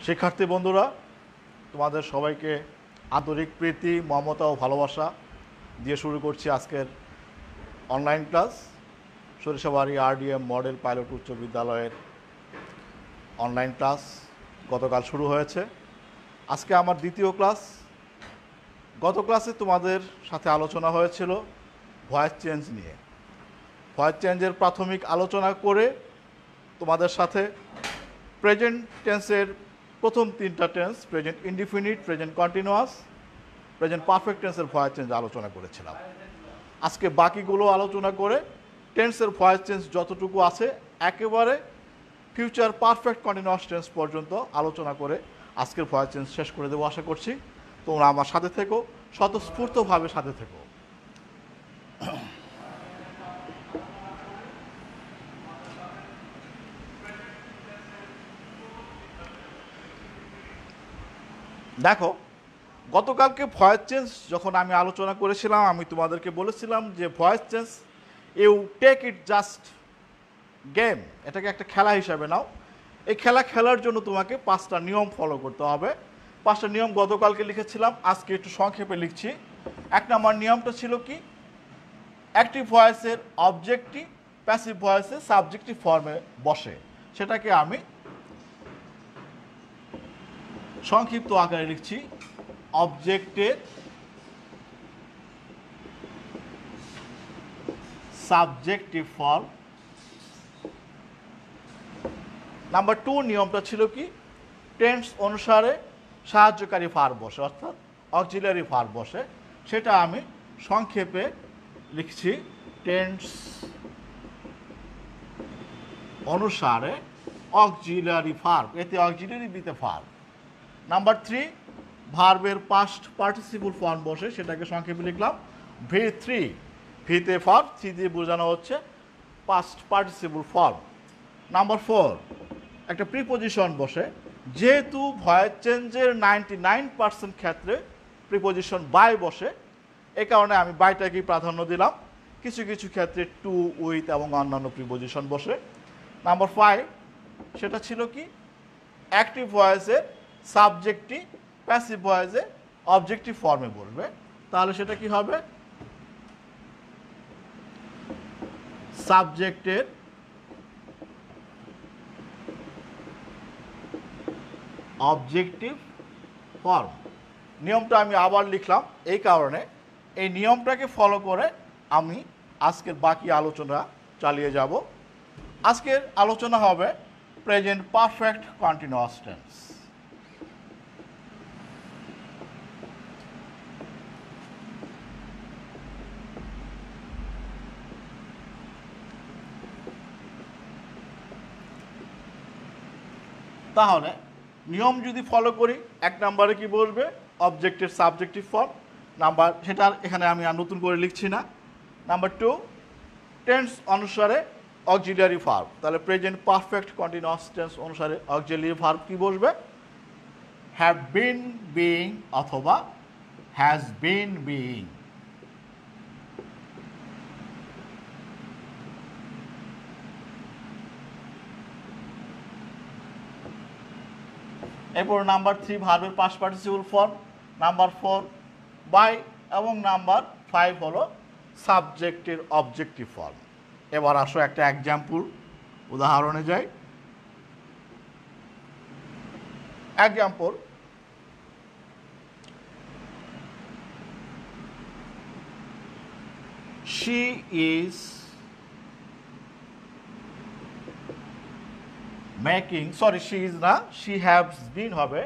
শিক্ষার্থী বন্ধুরা, তোমাদের সবাইকে আন্তরিক প্রীতি, মমতা ও ভালোবাসা দিয়ে শুরু করছি আজকের online class. Sarishabari RDM model pilot উচ্চ বিদ্যালয়ের অনলাইন ক্লাস গতকাল শুরু হয়েছে। আজকে আমার দ্বিতীয় ক্লাস। গত ক্লাসে তোমাদের সাথে আলোচনা হয়েছিল ভয়েস চেঞ্জ নিয়ে। ভয়েস চেঞ্জের প্রাথমিক আলোচনা করে তোমাদের সাথে প্রেজেন্ট টেন্সের প্রথম তিনটা tense, present indefinite, present continuous, present perfect টেন্সের ভয়েস চেঞ্জ আলোচনা করেছিলাম। আজকে বাকিগুলো আলোচনা করে টেন্সের ভয়েস চেঞ্জ যতটুকু আছে একেবারে ফিউচার পারফেক্ট কন্টিনিউয়াস টেন্স পর্যন্ত আলোচনা করে আজকের ভয়েস চেঞ্জ শেষ করে দেবো আশা করছি। তোমরা আমার সাথে থেকো, স্বতঃস্ফূর্তভাবে সাথে থেকো। দেখো, গতকালকে ভয়েস চেঞ্জ যখন আমি আলোচনা করেছিলাম, আমি তোমাদেরকে বলেছিলাম যে voice change you take it just game, এটাকে একটা খেলা হিসাবে নাও। এই খেলা খেলার জন্য তোমাকে 5টা নিয়ম ফলো করতে হবে। 5টা নিয়ম গতকালকে লিখেছিলাম, আজকে একটু সংক্ষেপে লিখছি। 1 নম্বর নিয়মটা ছিল কি, অ্যাক্টিভ ভয়েসের অবজেক্টিভ প্যাসিভ ভয়েসে সাবজেক্টিভ ফর্মে বসে, সেটাকে আমি সংক্ষিপ্ত আকারে লিখছি অবজেক্টের সাবজেক্টিভ ফর্ম। নাম্বার 2 নিয়মটা ছিল কি, টেন্স অনুসারে সাহায্যকারী ভার্ব বসে, অর্থাৎ অক্সিলারি ভার্ব বসে, সেটা আমি সংক্ষেপে লিখছি টেন্স অনুসারে অক্সিলারি ভার্ব, এতে অক্সিলারি বিতে ভার্ব। নাম্বার 3 ভার্বের পাস্ট পার্টিসিপল ফর্ম বসে, সেটাকে সংক্ষেপে লিখলাম V3, ভিতে ভার্ব, থ্রি দিয়ে বোঝানো হচ্ছে পাস্ট পার্টিসিপল ফর্ম। নাম্বার 4 একটা প্রিপোজিশন বসে, যেহেতু ভয়েস চেঞ্জের 99% ক্ষেত্রে প্রিপোজিশন বাই বসে, এ কারণে আমি বাইটাকেই প্রাধান্য দিলাম। কিছু কিছু ক্ষেত্রে টু, উইথ এবং অন্যান্য প্রিপোজিশন বসে। নাম্বার 5 সেটা ছিল কি, অ্যাক্টিভ ভয়েসে সাবজেক্টিভ প্যাসিভ ভয়েসে অবজেক্টিভ ফর্মে বলবে, তাহলে সেটা কি হবে, সাবজেক্টের অবজেক্টিভ ফর্ম। নিয়মটা আমি আবার লিখলাম এই কারণে, এই নিয়মটাকে ফলো করে আমি আজকের বাকি আলোচনা চালিয়ে যাব। আজকের আলোচনা হবে প্রেজেন্ট পারফেক্ট কন্টিনিউয়াস টেন্স। তাহলে নিয়ম যদি ফলো করি, 1 নম্বরে কি বসবে, অবজেক্টের সাবজেক্টিভ ফর্ম। নাম্বার, সেটা এখানে আমি আর নতুন করে লিখছি না। নাম্বার 2 টেন্স অনুসারে অক্সিলিয়ারি ভার্ব, তাহলে প্রেজেন্ট পারফেক্ট কন্টিনিউয়াস টেন্স অনুসারে অক্সিলিয়ারি ভার্ব কি বসবে, হ্যাভ বিন বিইং অথবা হ্যাজ বিন বিইং। এরপর নাম্বার 3 ভার্বের past participle form. Number 4 by এবং নাম্বার 5 হলো সাবজেক্টের অবজেক্টিভ ফর্ম। এবার আসো একটা এক্সাম্পল উদাহরণে যাই। Example, she is making, sorry she is না, শি হ্যাভস বিন হবে,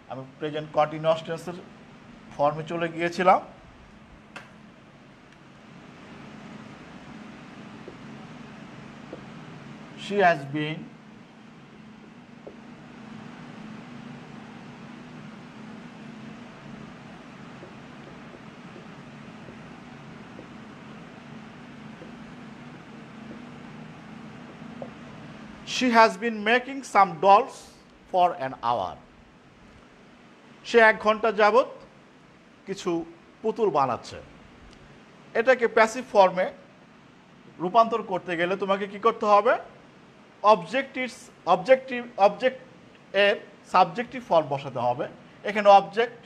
আমি প্রেজেন্ট কন্টিনিউয়াস টেন্সের ফর্মে চলে গিয়েছিলাম। She has been she has been making some dolls for an hour. সে 1 ঘন্টা যাবত কিছু পুতুল বানাচ্ছে। এটাকে প্যাসিভ ফর্মে রূপান্তর করতে গেলে তোমাকে কি করতে হবে, অবজেক্ট এর সাবজেক্টিভ ফর্ম বসাতে হবে। এখানে অবজেক্ট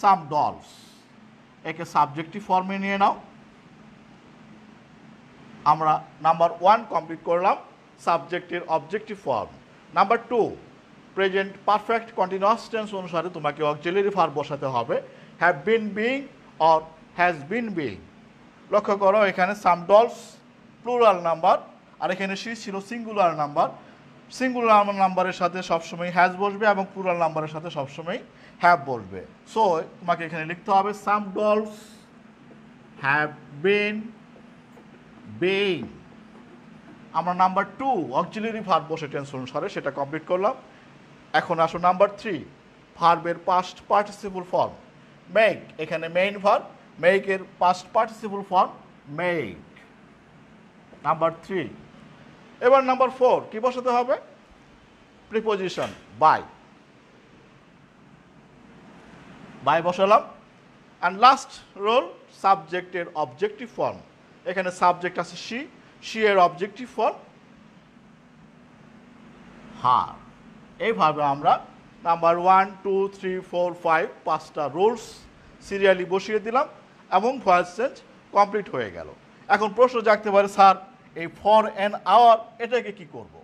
সাম ডলস, একে সাবজেক্টিভ ফর্মে নিয়ে নাও। আমরা নাম্বার 1 কমপ্লিট করলাম, সাবজেক্টের objective form. Number 2 present perfect continuous tense অনুসারে তোমাকে অক্সিলারি ভার্ব বসাতে হবে, have been being or has bin being. লক্ষ্য করো এখানে সাম ডলস প্লুরাল নাম্বার, আর এখানে সি ছিল সিঙ্গুলার নাম্বার। সিঙ্গুলার নাম্বারের সাথে সবসময় হ্যাজ বসবে এবং প্লুরাল নাম্বারের সাথে সবসময় হ্যাভ বসবে। সো তোমাকে এখানে লিখতে হবে some dolls have been being. আমরা নাম্বার 2 অক্সিলারি ভার্ব বসে টেন্স অনুসারে সেটা কমপ্লিট করলাম। এখন আসো নাম্বার 3 ভার্বের পাস্ট পার্টিসিপল ফর্ম মেক। এখানে মেইন ভার্ব, মেকের past participle form make, number 3। এবার নাম্বার 4 কি বসাতে হবে? প্রিপোজিশন বাই, বাই বসালাম। অ্যান্ড লাস্ট রোল সাবজেক্টের অবজেক্টিভ ফর্ম। এখানে সাবজেক্ট আছে সি, সি এর অবজেক্টিভ ফর্ম হার। এইভাবে আমরা নাম্বার 1 2 3 4 5 5টা রুলস সিরিয়ালি বসিয়ে দিলাম এবং ভয়েস চেঞ্জ কমপ্লিট হয়ে গেল। এখন প্রশ্ন জাগতে পারে, স্যার এই ফর অ্যান আওয়ার এটাকে কি করব?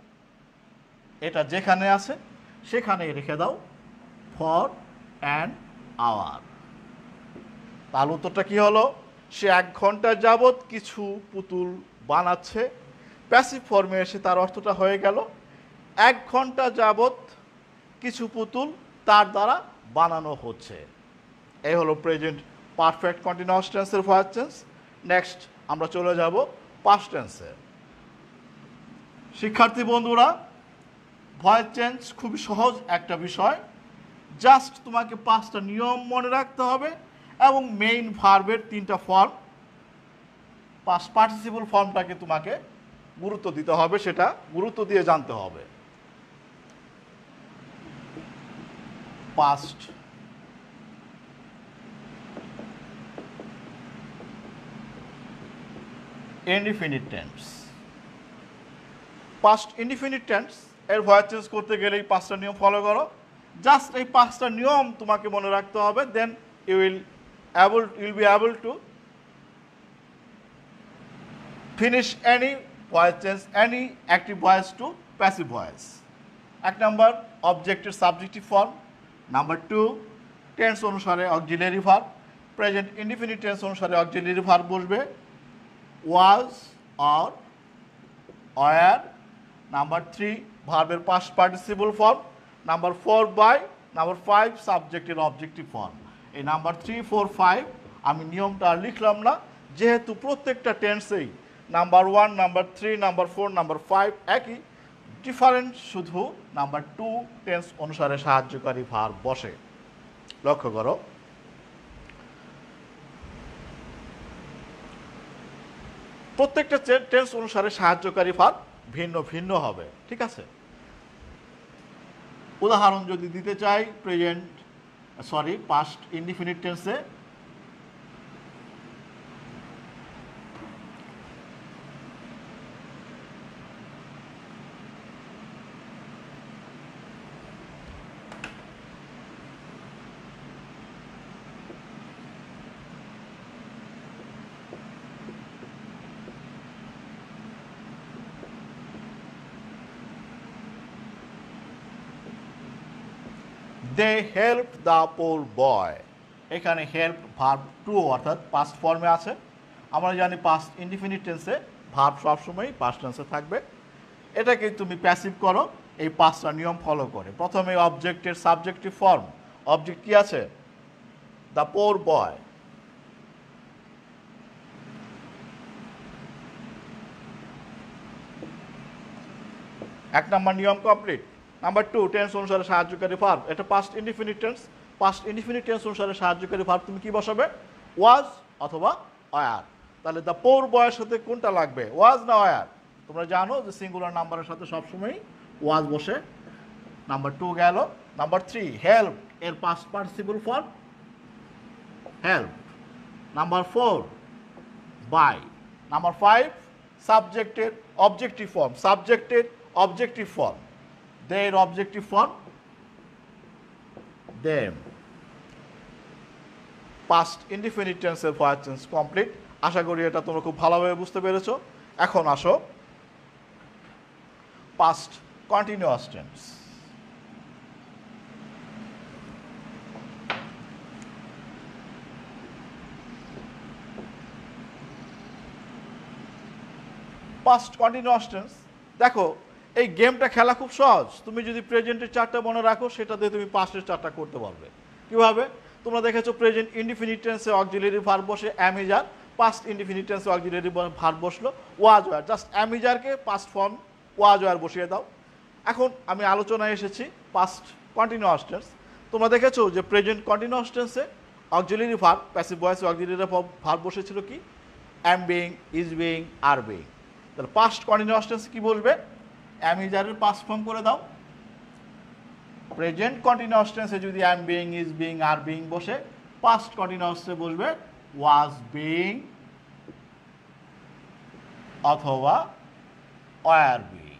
এটা যেখানে আছে সেখানেই রেখে দাও, ফর অ্যান আওয়ার। তাহলে উত্তরটা কি হলো? সে 1 ঘন্টা যাবৎ কিছু পুতুল বানাচ্ছে। প্যাসিভ ফর্মে এসে তার অর্থটা হয়ে গেল 1 ঘন্টা যাবৎ কিছু পুতুল তার দ্বারা বানানো হচ্ছে। এই হলো প্রেজেন্ট পারফেক্ট কন্টিনিউয়াস টেন্সের ভয়েস চেঞ্জ। নেক্সট আমরা চলে যাব পাস্ট টেন্সে। শিক্ষার্থী বন্ধুরা, ভয়েস চেঞ্জ খুবই সহজ একটা বিষয়। জাস্ট তোমাকে 5টা নিয়ম মনে রাখতে হবে এবং মেইন ভার্বের 3টা ফর্ম, পাস্ট পার্টিসিপল ফর্মটাকে তোমাকে গুরুত্ব দিতে হবে, সেটা গুরুত্ব দিয়ে জানতে হবে। Past indefinite tense. Past indefinite tense এর ভয়েস চেঞ্জ করতে গেলে এই 5টা নিয়ম ফলো করো। জাস্ট এই 5টা নিয়ম তোমাকে মনে রাখতে হবে, then you will be able to finish any voice change, any active voice to passive voice. 1 number অবজেক্টের সাবজেক্টিভ ফর্ম। নাম্বার 2 টেন্স অনুসারে auxiliary verb. Present indefinite tense অনুসারে অক্সিলারি ভার্ব বসবে ওয়াজ অর ওয়ার। নাম্বার 3 ভার্বের past participle form. Number 4 by. Number 5 সাবজেক্টের objective form. এই number 3 4 5 আমি নিয়মটা আর লিখলাম না, যেহেতু প্রত্যেকটা টেন্সেই নাম্বার 1 নাম্বার 3 নাম্বার 4 নাম্বার 5 একই, ডিফারেন্ট শুধু নাম্বার 2 টেন্স অনুসারে সাহায্যকারী ভার্ব বসে। লক্ষ্য করো প্রত্যেকটা টেন্স অনুসারে সাহায্যকারী ভার্ব ভিন্ন ভিন্ন হবে, ঠিক আছে? উদাহরণ যদি দিতে চাই পাস্ট ইনডিফিনিট টেন্সে, দে হেল্প দ্য পোর বয়। এখানে হেল্প ভার্ব টু অর্থাৎ পাস্ট ফর্মে আছে। আমরা জানি পাস্ট ইনডিফিনিট টেন্সে ভার্ব সবসময়ই পাস্ট টেন্সে থাকবে। এটাকে তুমি প্যাসিভ করো এই 5টা নিয়ম ফলো করে। প্রথমে অবজেক্টের সাবজেক্টিভ ফর্ম। অবজেক্ট কি আছে? দ্য পোর বয়। এক নম্বর নিয়ম কমপ্লিট। নাম্বার 2 টেন্স অনুসারে সাহায্যকারী ভার্ব। এটা past indefinite tense. Past indefinite tense অনুসারে সাহায্যকারী ভার্ব তুমি কি বসাবে? ওয়াজ অথবা ওয়ার। তাহলে দ্য পোর বয়ের সাথে কোনটা লাগবে, ওয়াজ না ওয়ার? তোমরা জানো যে সিঙ্গুলার নাম্বারের সাথে সবসময় ওয়াজ বসে। নাম্বার 2 গেল। নাম্বার 3 হেল্প এর past participle form help. Number 4 by. Number 5 সাবজেক্টের অবজেক্টিভ ফর্ম। সাবজেক্টের objective form, their objective form them. Past indefinite টেন্সের ভয়েস চেঞ্জ কমপ্লিট। আশা করি এটা তোমরা খুব ভালোভাবে বুঝতে পেরেছো। এখন আসো past continuous tense. Past continuous tense, দেখো এই গেমটা খেলা খুব সহজ। তুমি যদি প্রেজেন্টের চারটা মনে রাখো, সেটা দিয়ে তুমি পাস্টের চারটা করতে পারবে। কিভাবে? তোমরা দেখেছো প্রেজেন্ট ইনডিফিনিট টেন্সে অক্সিলারি ভার্ব বসে অ্যামিজার, পাস্ট ইনডিফিনিট টেন্সে অক্সিলারি ভার্ব বসলো ওয়াজ ওয়ার। জাস্ট অ্যামিজারকে পাস্ট ফর্ম ওয়াজ ওয়ার বসিয়ে দাও। এখন আমি আলোচনায় এসেছি পাস্ট কন্টিনিউয়াস টেন্স। তোমরা দেখেছো যে প্রেজেন্ট কন্টিনিউয়াস টেন্সে অক্সিলারি ভার্ব প্যাসিভ ভয়েসে অক্সিলারি ভার্ব বসেছিল কি? Am being, is being, are being. তাহলে পাস্ট কন্টিনিউয়াস টেন্সে কি বলবে? অ্যামিজারের পাস্ট ফর্ম করে দাও। প্রেজেন্ট কন্টিনিউয়াস টেন্সে যদি am being, is being, are being বসে, পাস্ট কন্টিনিউয়াসে বসবে ওয়াজ বিং অথবা ওয়ার বিং।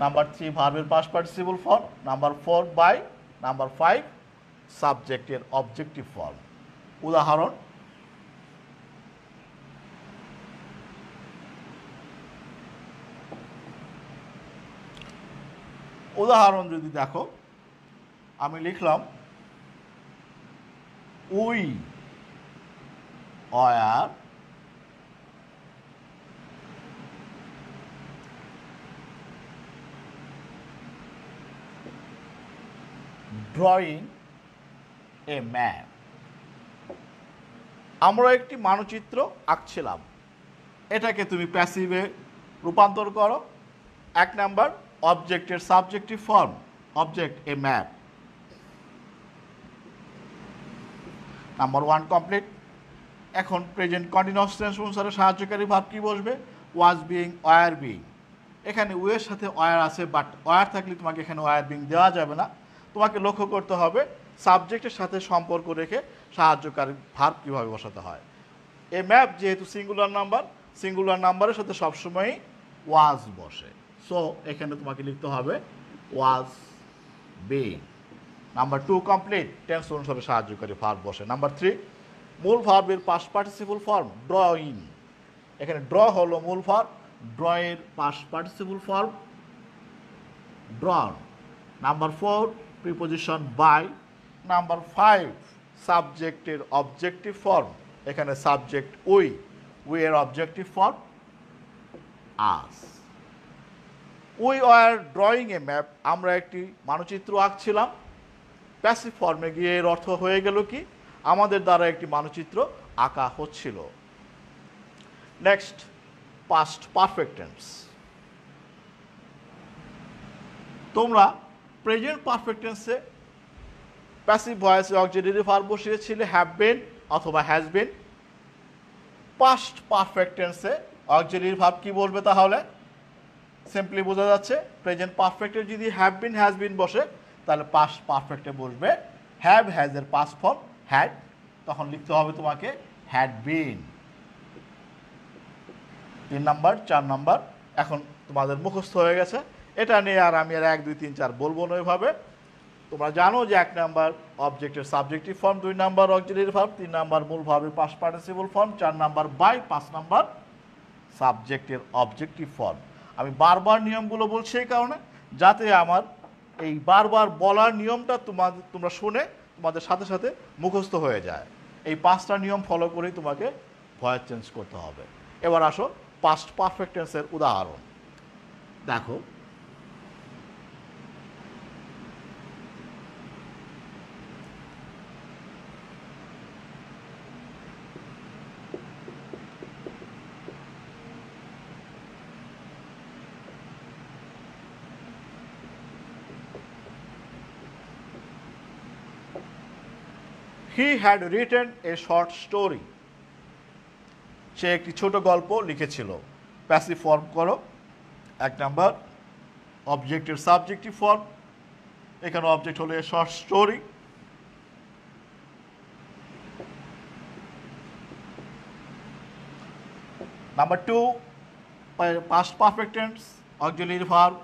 নাম্বার 3 ভার্বের past participle form. Number 4 by. Number 5 সাবজেক্টের অবজেক্টিভ ফর্ম। উদাহরণ, উদাহরণ যদি দেখো, আমি লিখলাম we were drawing a map. আমরা একটি মানচিত্র আঁকছিলাম। এটাকে তুমি প্যাসিভে রূপান্তর করো। 1 নাম্বার অবজেক্টের subjective form, object a map. Number 1 complete. এখন প্রেজেন্ট কন্টিনিউয়াস টেন্স অনুসারে সাহায্যকারী ভার্ব কি বসবে? Was being, were being. এখানে ওয়ের সাথে ওয়ার আছে, বাট ওয়ার থাকলে তোমাকে এখানে ওয়ার বিং দেওয়া যাবে না। তোমাকে লক্ষ্য করতে হবে সাবজেক্টের সাথে সম্পর্ক রেখে সাহায্যকারী ভার্ব কীভাবে বসাতে হয়। এ ম্যাপ যেহেতু সিঙ্গুলার নাম্বার, সিঙ্গুলার নাম্বারের সাথে সবসময়ই ওয়াজ বসে। সো এখানে তোমাকে লিখতে হবে was being. Number 2 complete. Tense অনুসারে সাহায্যকারী ভার্ব বসে। নাম্বার 3 মূল ভার্বের পাস্ট পার্টিসিপল ফর্ম ড্রয়িং। এখানে ড্র হলো মূল ভার্ব, ড্রয়ের past participle form drawn. Number 4 preposition by. Number 5 সাবজেক্টের অবজেক্টিভ ফর্ম। এখানে সাবজেক্ট উই, উই এর objective form us. We are drawing a map, আমরা একটি মানচিত্র আঁকছিলাম। প্যাসিভ ফর্মে গিয়ে এর অর্থ হয়ে গেল কি? আমাদের দ্বারা একটি মানচিত্র আঁকা হচ্ছিল। Next past perfect tense. তোমরা প্রেজেন্ট পারফেক্ট টেন্সে প্যাসিভ ভয়েসে অক্সিলারি ভার্ব বসিয়েছিলে হ্যাভ বিন অথবা হ্যাজ বিন। পাস্ট পারফেক্ট টেন্সে অক্সিলারি ভার্ব কি বলবে তাহলে? সিম্পলি বোঝা যাচ্ছে প্রেজেন্ট পারফেক্টে যদি হ্যাভ বিন, হ্যাজ বিন বসে, তাহলে পাস্ট পারফেক্টে বসবে হ্যাভ হ্যাজের পাস্ট ফর্ম হ্যাড। তখন লিখতে হবে তোমাকে হ্যাড বিন। 3 নাম্বার 4 নাম্বার এখন তোমাদের মুখস্থ হয়ে গেছে। এটা নিয়ে আর আমি আর 1 2 3 4 বলবো না এভাবে। তোমরা জানো যে 1 নাম্বার অবজেক্টের subjective form, 2 number auxiliary verb, 3 number মূল ভার্বের past participle form, 4 number by, 5 number সাবজেক্টের অবজেক্টিভ ফর্ম। আমি বারবার নিয়মগুলো বলছি এই কারণে যাতে আমার এই বারবার বলার নিয়মটা তোমরা শুনে তোমাদের সাথে সাথে মুখস্থ হয়ে যায়। এই 5টা নিয়ম ফলো করেই তোমাকে ভয়েস চেঞ্জ করতে হবে। এবার আসো পাস্ট পারফেক্ট টেন্সের উদাহরণ দেখো। He had written a short story. সে একটি ছোট গল্প লিখেছিল। প্যাসিভ ফর্ম করো। 1 নাম্বার অবজেক্টের সাবজেক্টিভ ফর্ম, এখানে অবজেক্ট হলো a short story. Number 2 past perfect tense auxiliary verb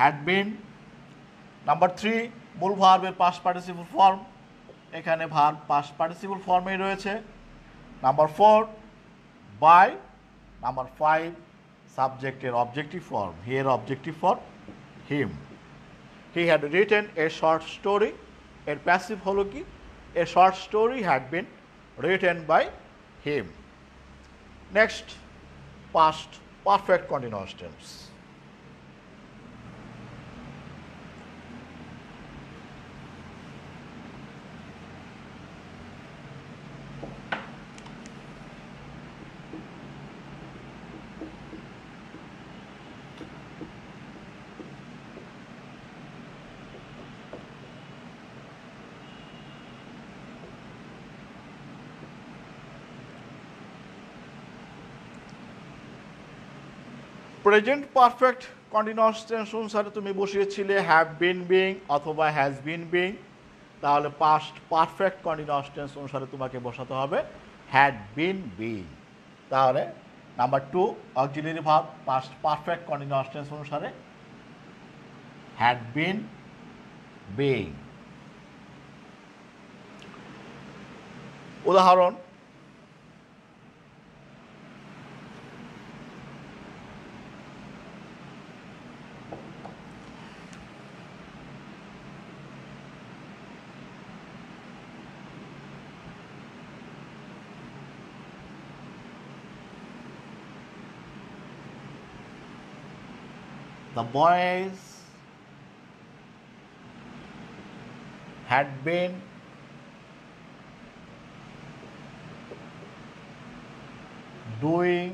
had been number 3 মূল ভার্বের পাস্ট পার্টিসিপল ফর্ম, এখানে ভার্ব পাস্ট পার্টিসিপল ফর্মেই রয়েছে। Number 4 by. নাম্বার 5 সাবজেক্টের objective form, here objective form him. He had written a short story, এর passive হলো কি, a short story had been written by him. Next past perfect continuous tense. Present perfect continuous tense অনুসারে তুমি বসিয়েছিলে have been being অথবা has bin being, তাহলে past perfect continuous tense অনুসারে তোমাকে বসাতে হবে হ্যাড বিন বিং। তাহলে number 2 auxiliary verb past perfect continuous tense অনুসারে হ্যাড বিন বিং। উদাহরণ, the boys had been doing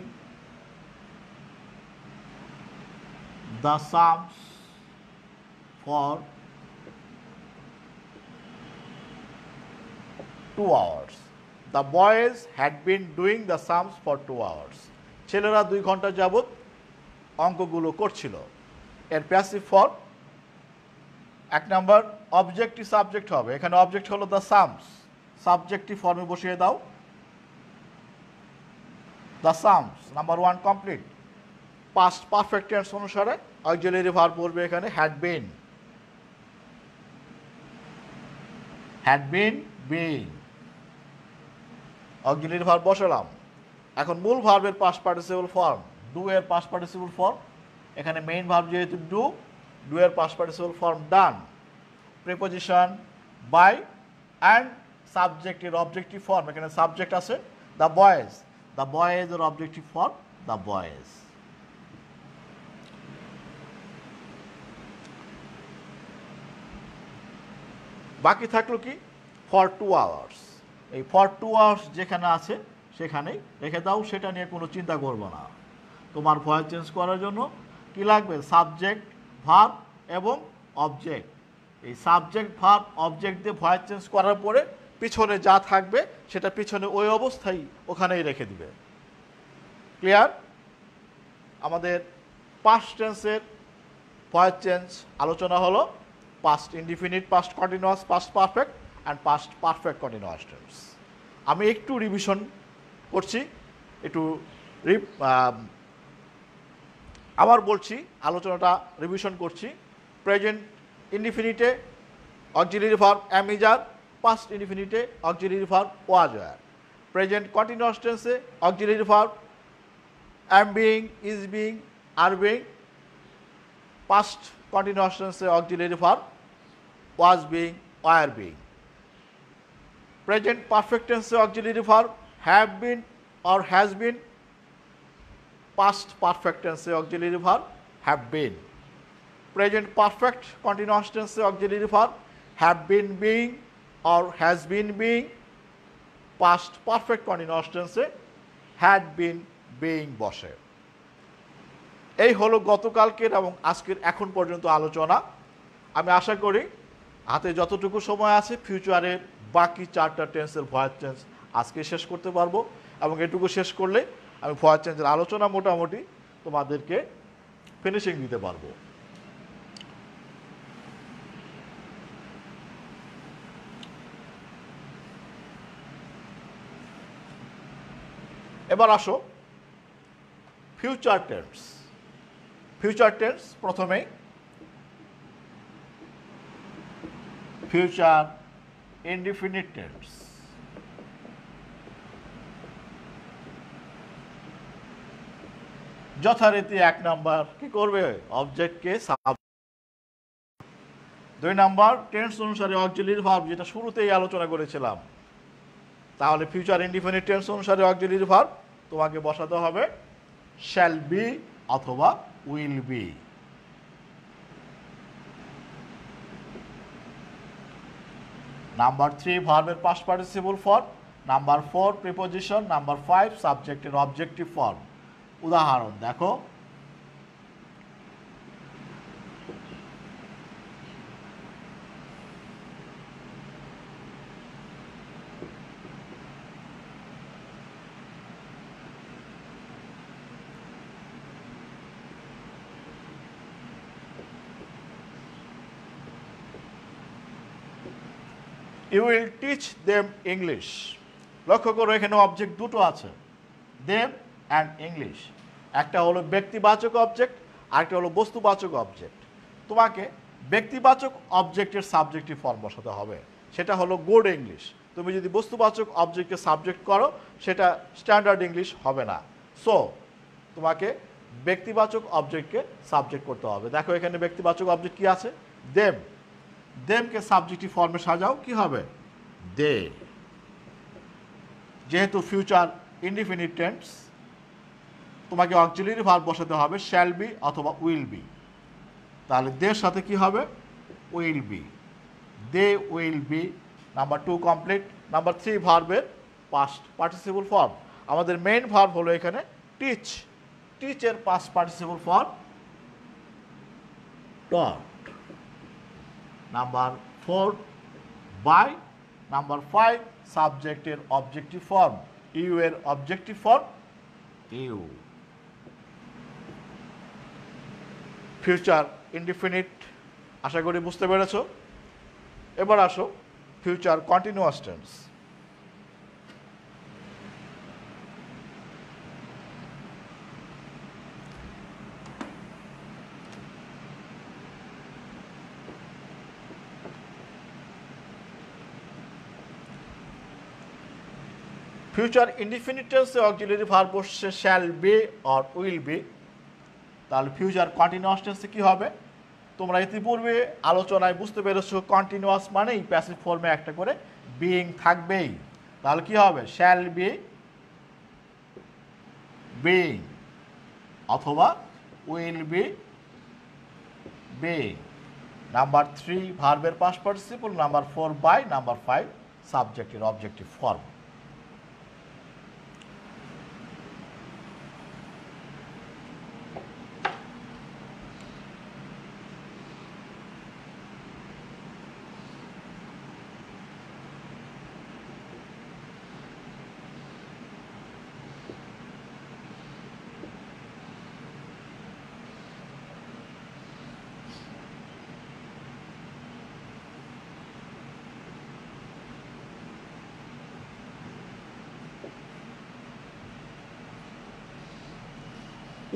the sums for 2 hours. The boys had been doing the sums for 2 hours. ছেলেরা 2 ঘন্টা যাবত অঙ্কগুলো করছিল। এর passive form 1 number objective subject হবে, এখানে অবজেক্ট হলো দ্য সামস, সাবজেক্টিভ ফর্মে বসিয়ে দাও the sums. Number 1 complete. Past perfect tense অনুসারে অক্সিলারি ভার্ব পড়বে এখানে had been, had been being, auxiliary verb বসালাম। এখন মূল ভার্বের পাস্ট পার্টিসিপল ফর্ম, ডু এর পাস্ট পার্টিসিপল ফর্ম, এখানে মেইন ভার্ব যেহেতু ডু, ডু এর past participle form done, preposition by and সাবজেক্টের অবজেক্টিভ ফর্ম, এখানে সাবজেক্ট আছে দ্য বয়েজ, দ্য বয়েজ এর অবজেক্টিভ ফর্ম দ্য বয়েজ। বাকি থাকলো কি ফর 2 আওয়ার্স, এই ফর 2 আওয়ার্স যেখানে আছে সেখানেই রেখে দাও, সেটা নিয়ে কোনো চিন্তা করবো না। তোমার ভয়েস চেঞ্জ করার জন্য কি লাগবে, সাবজেক্ট ভার্ব এবং অবজেক্ট। এই সাবজেক্ট ভার্ব অবজেক্ট দিয়ে ভয়েস চেঞ্জ করার পরে পিছনে যা থাকবে সেটা পিছনে ওই অবস্থায় ওখানেই রেখে দিবে। ক্লিয়ার? আমাদের পাস্ট টেন্সের ভয়েস চেঞ্জ আলোচনা হলো past indefinite, past continuous, past perfect and past perfect continuous tense. আমি একটু রিভিশন করছি, একটু আবার বলছি, আলোচনাটা রিভিশন করছি। প্রেজেন্ট ইনডিফিনিটে auxiliary verb am is are, past ইনডিফিনিটে auxiliary verb was were. Present continuous টেন্সে auxiliary verb am being, is being, are being. Past continuous টেন্সে auxiliary verb was being, were being. Present perfect টেন্সে auxiliary verb have been or has been. Past perfect tense auxiliary verb have been. Present perfect continuous tense auxiliary verb have been being or has been being. Past perfect continuous tense had been being বসে। এই হলো গতকালকের এবং আজকের এখন পর্যন্ত আলোচনা। আমি আশা করি হাতে যতটুকু সময় আছে ফিউচারের বাকি 4টা টেন্সের ভয়েস চেঞ্জ আজকে শেষ করতে পারবো, এবং এটুকু শেষ করলে আমি ভয়েস চেঞ্জের আলোচনা মোটামুটি তোমাদেরকে ফিনিশিং দিতে পারবো। এবার আসো ফিউচার টেন্স। ফিউচার টেন্স প্রথমেই ফিউচার ইনডিফিনিট টেন্স। যথারীতি 1 নাম্বার কি করবে, অবজেক্টকে সাবজেক্ট। 2 নাম্বার টেন্স অনুসারে অক্সিলিয়ারি ভার্ব, যেটা শুরুতেই আলোচনা করেছিলাম। তাহলে ফিউচার ইনডিফিনিট টেন্স অনুসারে অক্সিলিয়ারি ভার্ব তোমাকে বসাতে হবে শ্যাল বি অথবা উইল বি। নাম্বার 3 ভার্বের past participle form. Number 4 preposition. Number 5 সাবজেক্টের অবজেক্টিভ ফর্ম। উদাহরণ দেখো, you will teach them English. লক্ষ্য করো এখানে অবজেক্ট দুটো আছে, দেম অ্যান্ড ইংলিশ। একটা হলো ব্যক্তিবাচক অবজেক্ট, আরেকটা হলো বস্তুবাচক অবজেক্ট। তোমাকে ব্যক্তিবাচক অবজেক্টের সাবজেক্টিভ ফর্ম বসাতে হবে, সেটা হলো গুড ইংলিশ। তুমি যদি বস্তুবাচক অবজেক্টের সাবজেক্ট করো সেটা স্ট্যান্ডার্ড ইংলিশ হবে না। সো তোমাকে ব্যক্তিবাচক অবজেক্টকে সাবজেক্ট করতে হবে। দেখো এখানে ব্যক্তিবাচক অবজেক্ট কি আছে, দেম। দেমকে সাবজেক্টিভ ফর্মে সাজাও, কি হবে, দে। যেহেতু ফিউচার ইনডিফিনিট টেন্স, তোমাকে অক্সিলিয়ারি ভার্ব বসাতে হবে শ্যাল বি অথবা উইল বি। তাহলে দের সাথে কি হবে, will be, they will be. Number 2 complete. Number 3 ভার্বের পাস্ট পার্টিসিপল ফর্ম। আমাদের মেইন ভার্ব হলো এখানে টিচ। টিচের past participle form taught. Number 4 by. Number 5 সাবজেক্টের অবজেক্টিভ ফর্ম। ইউ এর objective form you. Future indefinite আশা করি বুঝতে পেরেছ। এবার আসো future continuous tense. Future indefinite টেন্সে অক্সিলিয়ারি ভার্ব বসছে shall be or will be. তাহলে ফিউচার কন্টিনিউয়াস টেন্সে কি হবে, তোমরা ইতিপূর্বে আলোচনায় বুঝতে পেরেছো কন্টিনিউয়াস মানেই প্যাসিভ ফর্মে একটা করে বিইং থাকবেই। তাহলে কি হবে, শ্যাল বি বিইং অথবা উইল বি বিইং। নাম্বার 3 ভার্বের past participle. Number 4 by. Number 5 সাবজেক্টের objective form.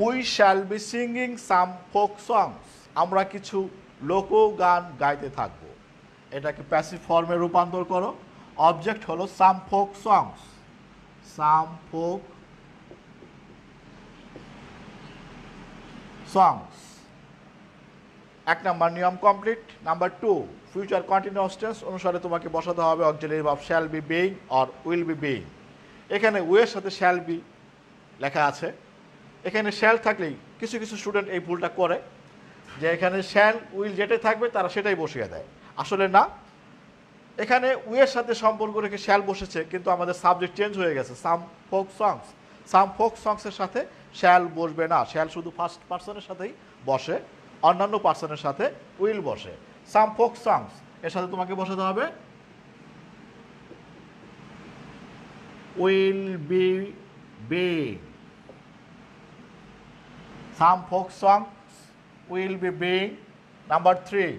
We shall be singing some folk songs. আমরা কিছু লোকগান গাইতে থাকবো। এটাকে প্যাসিভ ফর্মে রূপান্তর করো। অবজেক্ট হলো সাম ফোক সংস। সাম ফোক সংস। 1 নাম্বার নিয়ম complete. Number 2 future continuous tense অনুসারে তোমাকে বসাতে হবে auxiliary verb shall be being or will be being. এখানে উইয়ের সাথে শ্যাল বি লেখা আছে। এখানে শ্যাল থাকলেই কিছু কিছু স্টুডেন্ট এই ভুলটা করে যে এখানে শ্যাল উইল যেটাই থাকবে তারা সেটাই বসিয়ে দেয়। আসলে না, এখানে উইয়ের সাথে সম্পর্ক রেখে শ্যাল বসেছে, কিন্তু আমাদের সাবজেক্ট চেঞ্জ হয়ে গেছে। সাম ফোক সংস। সাম ফোক সংসের সাথে শ্যাল বসবে না। শ্যাল শুধু ফার্স্ট পার্সনের সাথেই বসে, অন্যান্য পার্সনের সাথে উইল বসে। সাম ফোক সংস এর সাথে তোমাকে বসাতে হবে will be being. Some folk songs will be being. Number 3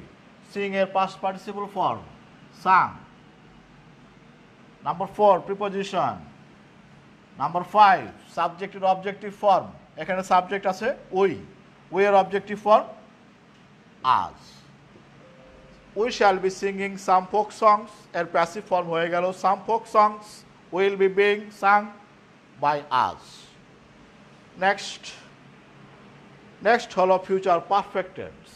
sing এর past participle form sang. Number 4 preposition. Number 5 subject এর objective form। এখানে সাবজেক্ট আছে we এর objective form us। We shall be singing some folk songs, এর passive form হয়ে গেল some folk songs will be being sung by us. Next হলো future perfect tense.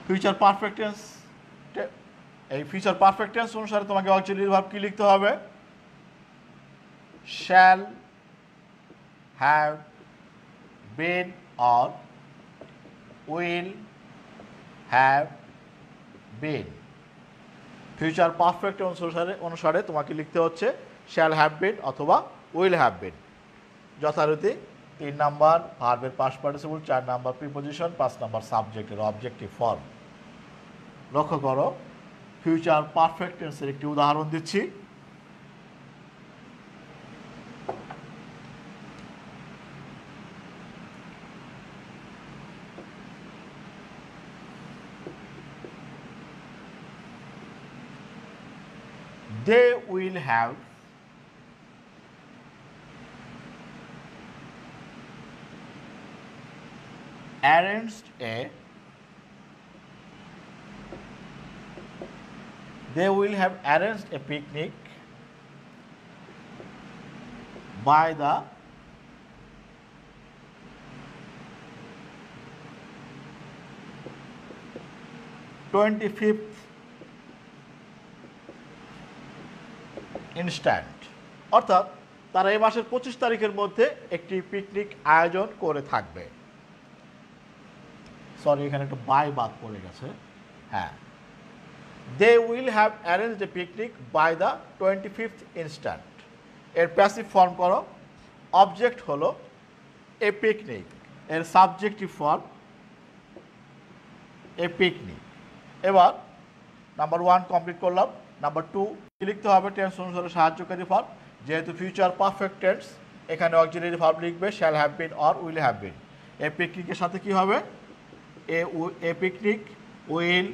Future perfect tense, এই future perfect tense অনুসারে তোমাকে auxiliary verb কি লিখতে হবে? Shall have been or will have been. Future perfect অনুসারে তোমাকে লিখতে হচ্ছে শ্যাল হ্যাভ বিন অথবা উইল হ্যাভ বিন। যথারীতি 3 নাম্বার ভার্বের past participle, 4 number preposition, 5 number সাবজেক্টের অবজেক্টিভ ফর্ম। লক্ষ্য করো, ফিউচার পারফেক্ট টেন্সের একটি উদাহরণ দিচ্ছি। They will have arranged a picnic by the 25th instant. অর্থাৎ তারা এই মাসের 25 তারিখের মধ্যে একটি পিকনিক আয়োজন করে থাকবে। সরি, এখানে একটা বাই বাদ পড়ে গেছে। হ্যাঁ, they will have arranged a picnic by the 25th instant. এর প্যাসিভ ফর্ম করো, অবজেক্ট হলো এ পিকনিক, এর সাবজেক্টিভ ফর্ম এ পিকনিক। এবার নাম্বার 1 কমপ্লিট করলাম। নাম্বার 2 লিখতে হবে টেন্স অনুসারে সাহায্যকারী ভার্ব। যেহেতু ফিউচার পারফেক্ট টেন্স, এখানে অক্সিলারি ভার্ব লিখবে shall have been or will have been. A পিকনিকের সাথে কি হবে? A picnic will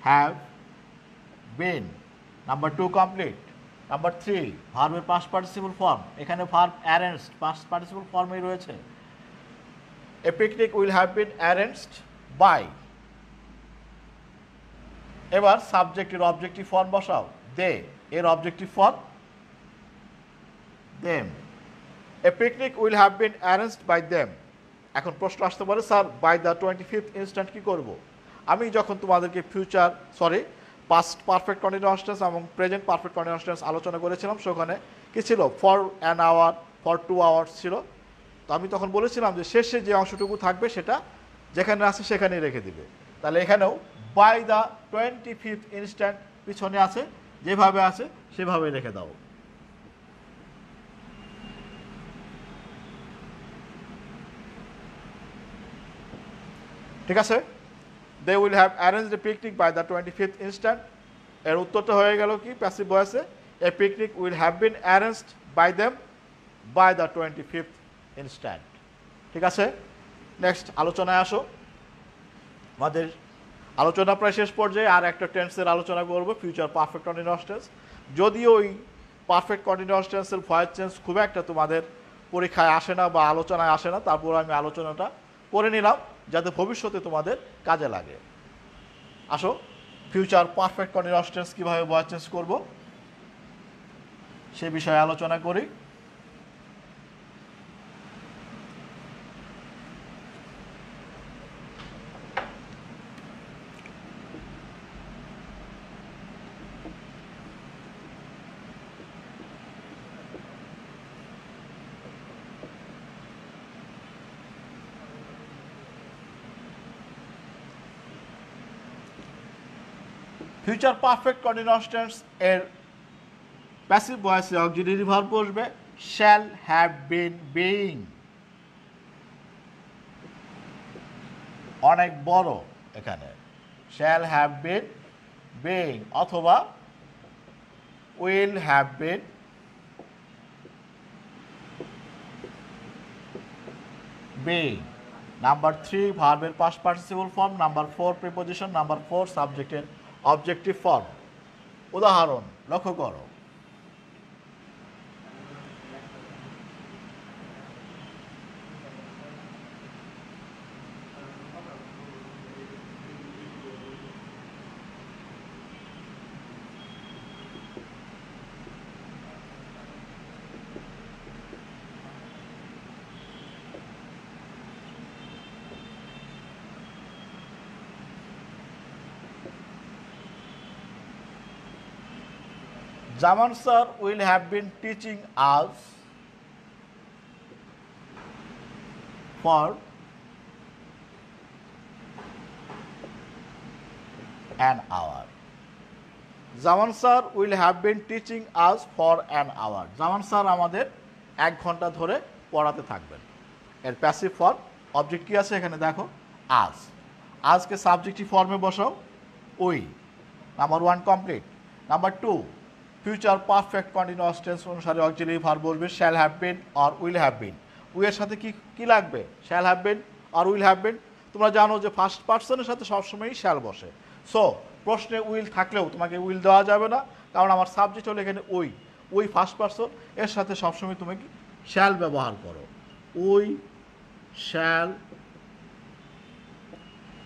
have been. Number 2 complete. Number 3 ভার্বের পাস্ট পার্টিসিপল ফর্ম, এখানে ভার্ব অ্যারেঞ্জড পাস্ট পার্টিসিপল ফর্মেই রয়েছে। A picnic will have been arranged by. এবার সাবজেক্টের অবজেক্টিভ ফর্ম বসাও, দে, এর objective form them. A picnic will have been arranged by them. এখন প্রশ্ন আসতে পারে, sir by the 25th instant কী করব? আমি যখন তোমাদেরকে পাস্ট পারফেক্ট কন্টিনিউয়াস টেন্স এবং প্রেজেন্ট পারফেক্ট কন্টিনিউয়াস টেন্স আলোচনা করেছিলাম, সেখানে কী ছিল? For an hour, for 2 hours ছিল। তো আমি তখন বলেছিলাম যে শেষে যে অংশটুকু থাকবে সেটা যেখানে আছে সেখানেই রেখে দিবে। তাহলে এখানেও বাই দ্য 25th ইনস্ট্যান্ট পিছনে আছে, যেভাবে আছে সেভাবেই রেখে দাও। ঠিক আছে? They will have arranged a picnic by the 25th instant. এর উত্তরটা হয়ে গেল কি প্যাসিভ ভয়েসে? A picnic will have been arranged by them by the 25th instant. ঠিক আছে, নেক্সট আলোচনায় আসো। আমাদের আলোচনা প্রায় শেষ পর্যায়ে, আর একটা টেন্সের আলোচনা করবো, ফিউচার পারফেক্ট কন্টিনিউয়াস টেন্স। যদিও ওই পারফেক্ট কন্টিনিউয়াস টেন্সের ভয়েস চেঞ্জ খুব একটা তোমাদের পরীক্ষায় আসে না বা আলোচনায় আসে না, তারপর আমি আলোচনাটা করে নিলাম যাতে ভবিষ্যতে তোমাদের কাজে লাগে। আসো, ফিউচার পারফেক্ট কন্টিনিউয়াস টেন্স কীভাবে ভয়েস চেঞ্জ করবো সে বিষয়ে আলোচনা করি। ফিউচার পারফেক্ট কন্টিনিউয়াস টেন্স এর প্যাসিভ ভয়েসে অক্সিলারি ভার্ব বসবে শ্যাল হ্যাভ বিন বিইং। অনেক বড়, এখানে শ্যাল হ্যাভ বিন বিইং অথবা will have been being. Number 3 ভার্বের past participle form, number 4 preposition, number 4 সাবজেক্টের অবজেক্টিভ ফর্ম। উদাহরণ লক্ষ্য করো। Zaman sir will have been teaching us for an hour. Zaman sir will have been teaching us for an hour. Zaman sir আমাদের 1 ঘন্টা ধরে পড়াতে থাকবেন। এর প্যাসিভ ফর্ম অবজেক্ট কি আছে এখানে দেখো আজ। আজকে সাবজেক্টিভ ফর্মে বসাও we. Number 1 complete. Number 2 future perfect continuous tense অনুসারে অক্সিলারি ভার্ব বলবে shall have been or will have bin. We এর সাথে কি লাগবে? Shall have been or will have বিন। তোমরা জানো যে ফার্স্ট পারসনের সাথে সবসময়ই শ্যাল বসে। সো প্রশ্নে উইল থাকলেও তোমাকে উইল দেওয়া যাবে না, কারণ আমার সাবজেক্ট হলো এখানে উই ফার্স্ট পারসন, এর সাথে সবসময় তুমি কি শ্যাল ব্যবহার করো। We shall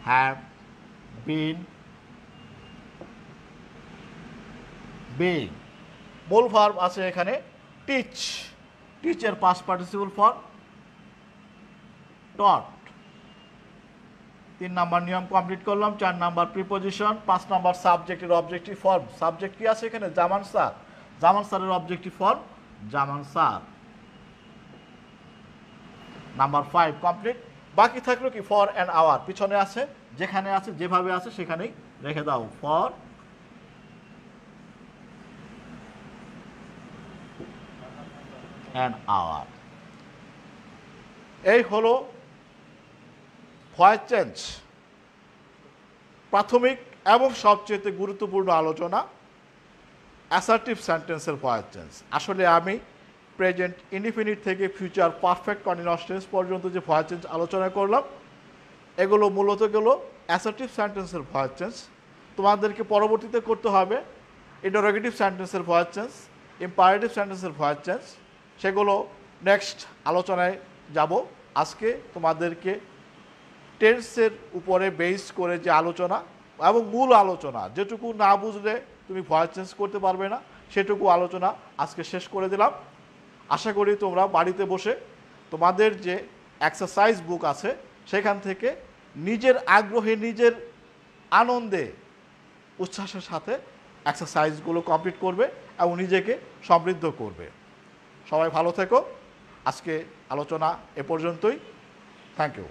have been being. মূল ভার্ব আছে এখানে টিচ। টিচের পাস্ট পার্টিসিপল ফর্ম টট। 3 নাম্বার নিয়ম কমপ্লিট করলাম। 4 নাম্বার প্রিপোজিশন, 5 নাম্বার সাবজেক্টের অবজেক্টিভ ফর্ম। সাবজেক্ট কি আছে এখানে? জামান স্যার। জামান স্যারের অবজেক্টিভ ফর্ম জামান স্যার। Number 5 complete. বাকি থাকলো কি ফর অ্যান আওয়ার। পিছনে আছে, যেখানে আছে যেভাবে আছে সেখানেই রেখে দাও। For an hour. এই হলো ভয়েস চেঞ্জ প্রাথমিক এবং সবচেয়ে গুরুত্বপূর্ণ আলোচনা অ্যাসার্টিভ সেন্টেন্সের ভয়েস চেঞ্জ। আসলে আমি প্রেজেন্ট ইনডিফিনিট থেকে ফিউচার পারফেক্ট কন্টিনিউয়াস টেন্স পর্যন্ত যে ভয়েস চেঞ্জ আলোচনা করলাম এগুলো মূলত গেলো অ্যাসার্টিভ সেন্টেন্সের ভয়েস চেঞ্জ। তোমাদেরকে পরবর্তীতে করতে হবে ইন্টারোগেটিভ সেন্টেন্সের ভয়েস চেঞ্জ, ইম্পারেটিভ সেন্টেন্সের ভয়েস চেঞ্জ। সেগুলো নেক্সট আলোচনায় যাব। আজকে তোমাদেরকে টেন্সের উপরে বেস করে যে আলোচনা এবং মূল আলোচনা, যেটুকু না বুঝলে তুমি ভয়েস চেঞ্জ করতে পারবে না, সেটুকু আলোচনা আজকে শেষ করে দিলাম। আশা করি তোমরা বাড়িতে বসে তোমাদের যে এক্সারসাইজ বুক আছে সেখান থেকে নিজের আগ্রহে নিজের আনন্দে উচ্ছ্বাসের সাথে এক্সারসাইজগুলো কমপ্লিট করবে এবং নিজেকে সমৃদ্ধ করবে। সবাই ভালো থেকো। আজকে আলোচনা এ পর্যন্তই। Thank you.